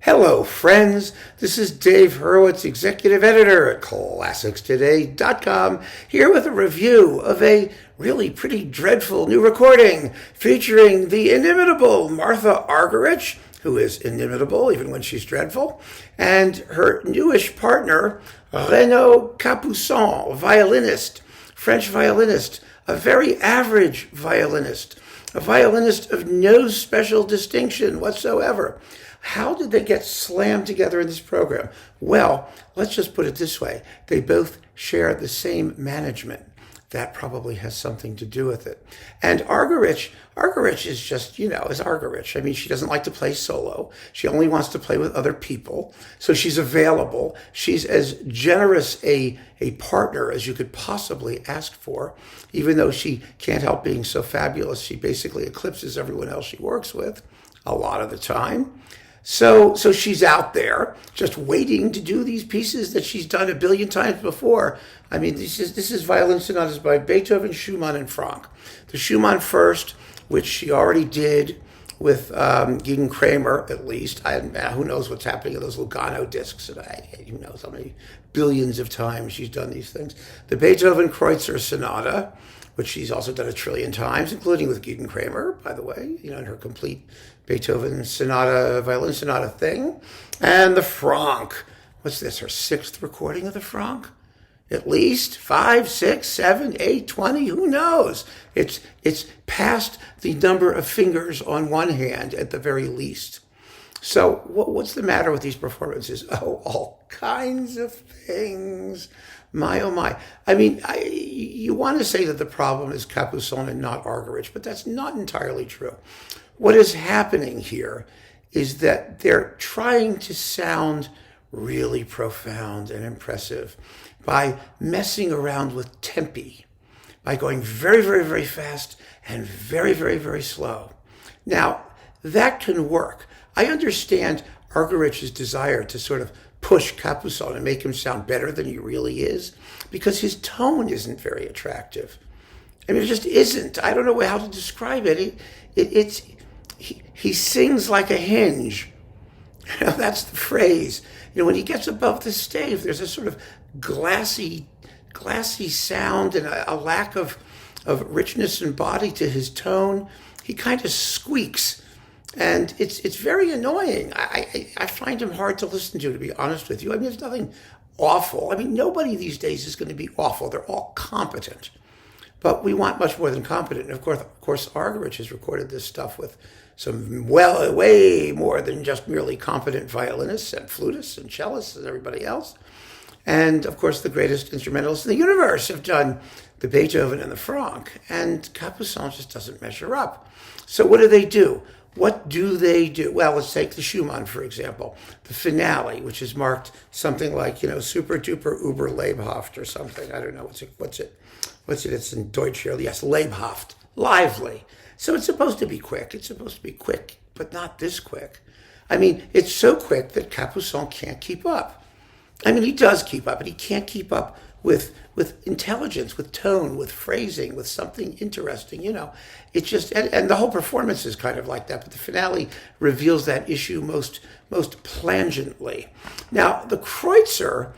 Hello, friends. This is Dave Hurwitz, executive editor at ClassicsToday.com, here with a review of a really pretty dreadful new recording featuring the inimitable Martha Argerich, who is inimitable even when she's dreadful, and her newish partner, Renaud Capuçon, violinist, French violinist, a very average violinist, a violinist of no special distinction whatsoever. How did they get slammed together in this program? Well, let's just put it this way. They both share the same management. That probably has something to do with it. And Argerich is just, is Argerich. I mean, she doesn't like to play solo. She only wants to play with other people. So she's available. She's as generous a partner as you could possibly ask for. Even though she can't help being so fabulous, she basically eclipses everyone else she works with a lot of the time. So she's out there just waiting to do these pieces that she's done a billion times before. I mean, this is violin sonatas by Beethoven, Schumann, and Franck. The Schumann first, which she already did with Gegen Kramer, at least. Who knows what's happening in those Lugano discs? Who knows how many billions of times she's done these things. The Beethoven Kreutzer Sonata, which she's also done a trillion times, including with Gegen Kramer, by the way, in her complete Beethoven sonata, violin sonata thing. And the Franck. What's this, her sixth recording of the Franck? At least 5, 6, 7, 8, 20, who knows? It's past the number of fingers on one hand at the very least. So what's the matter with these performances? Oh, all kinds of things. My, oh my. I mean, you want to say that the problem is Capuçon and not Argerich, but that's not entirely true. What is happening here is that they're trying to sound really profound and impressive by messing around with tempi, by going very, very, very fast and very, very, very slow. Now, that can work. I understand Argerich's desire to sort of push Capuçon and make him sound better than he really is, because his tone isn't very attractive. I mean, it just isn't. I don't know how to describe it. He sings like a hinge. That's the phrase. When he gets above the stave, there's a sort of glassy sound and a lack of richness and body to his tone. He kind of squeaks. And it's very annoying. I find him hard to listen to be honest with you. I mean, there's nothing awful. I mean, nobody these days is going to be awful. They're all competent. But we want much more than competent. And of course, Argerich has recorded this stuff with some way more than just merely competent violinists and flutists and cellists and everybody else. And of course, the greatest instrumentalists in the universe have done the Beethoven and the Franck. And Capuçon just doesn't measure up. So what do? What do they do? Well, let's take the Schumann, for example. The finale, which is marked something like, super duper uber Lebhaft or something. I don't know. What's it? It's in Deutsch here. Yes, Lebhaft. Lively. So it's supposed to be quick. It's supposed to be quick, but not this quick. I mean, it's so quick that Capuçon can't keep up. I mean, he does keep up, but he can't keep up with intelligence, with tone, with phrasing, with something interesting, It's just, and the whole performance is kind of like that, but the finale reveals that issue most plangently. Now, the Kreutzer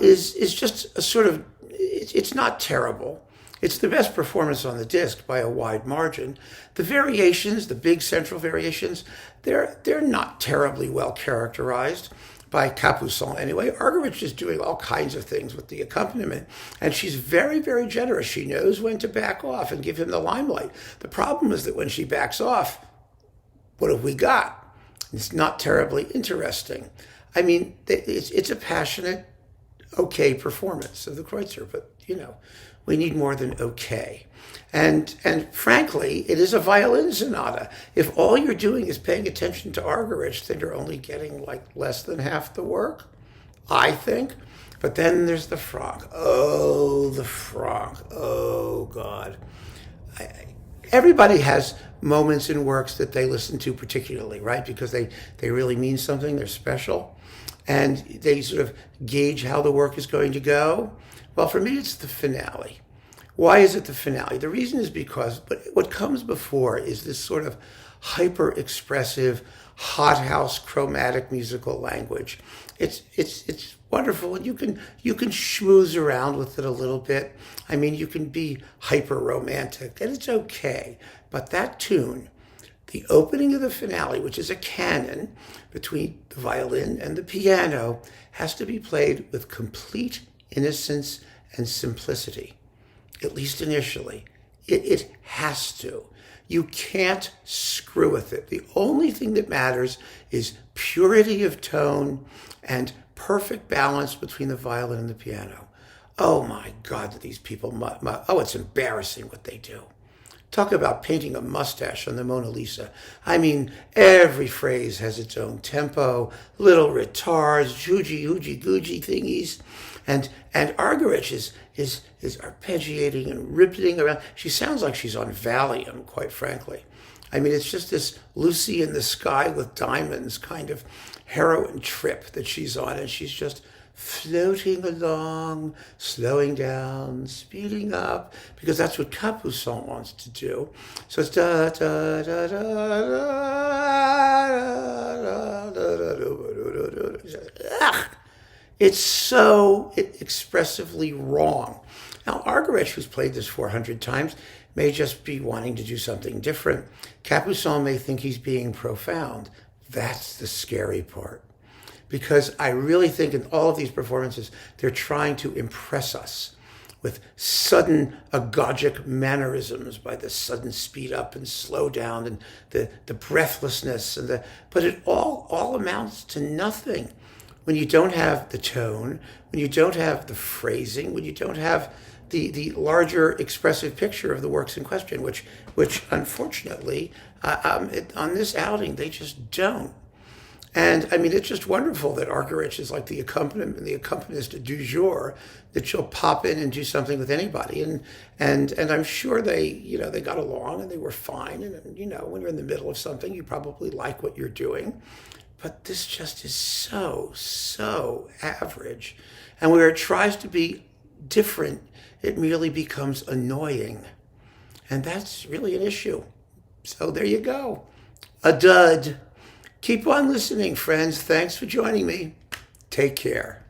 is just a sort of, it's not terrible. It's the best performance on the disc by a wide margin. The variations, the big central variations, they're not terribly well characterized by Capuçon anyway. Argerich is doing all kinds of things with the accompaniment, and she's very, very generous. She knows when to back off and give him the limelight. The problem is that when she backs off, what have we got? It's not terribly interesting. I mean, it's a passionate, okay performance of the Kreutzer, but, we need more than okay. And frankly, it is a violin sonata. If all you're doing is paying attention to Argerich, then you're only getting less than half the work, I think. But then there's the Franck. Oh, the Franck. Oh, God. Everybody has moments in works that they listen to particularly, right? Because they really mean something. They're special. And they sort of gauge how the work is going to go. Well, for me, it's the finale. Why is it the finale? The reason is because what comes before is this sort of hyper-expressive, hothouse chromatic musical language. It's wonderful, and you can schmooze around with it a little bit. I mean, you can be hyper romantic, and it's okay. But that tune, the opening of the finale, which is a canon between the violin and the piano, has to be played with complete innocence and simplicity, at least initially. It has to. You can't screw with it. The only thing that matters is purity of tone and perfect balance between the violin and the piano. Oh my God, that these people, it's embarrassing what they do. Talk about painting a mustache on the Mona Lisa. I mean, every phrase has its own tempo, little retards, joogy, hoogy, googy thingies. And Argerich is arpeggiating and ripping around. She sounds like she's on Valium, quite frankly. I mean, it's just this Lucy in the Sky with Diamonds kind of heroin trip that she's on, and she's just floating along, slowing down, speeding up, because that's what Capuçon wants to do. So it's da da da da da. It's so expressively wrong. Now, Argerich, who's played this 400 times, may just be wanting to do something different. Capuçon may think he's being profound. That's the scary part. Because I really think in all of these performances, they're trying to impress us with sudden agogic mannerisms by the sudden speed up and slow down and the breathlessness but it all amounts to nothing when you don't have the tone, when you don't have the phrasing, when you don't have the larger expressive picture of the works in question, which unfortunately on this outing they just don't. And I mean, it's just wonderful that Argerich is like the accompanist du jour, that she'll pop in and do something with anybody. And I'm sure they got along and they were fine. And, when you're in the middle of something, you probably like what you're doing. But this just is so average. And where it tries to be different, it merely becomes annoying. And that's really an issue. So there you go. A dud. Keep on listening, friends. Thanks for joining me. Take care.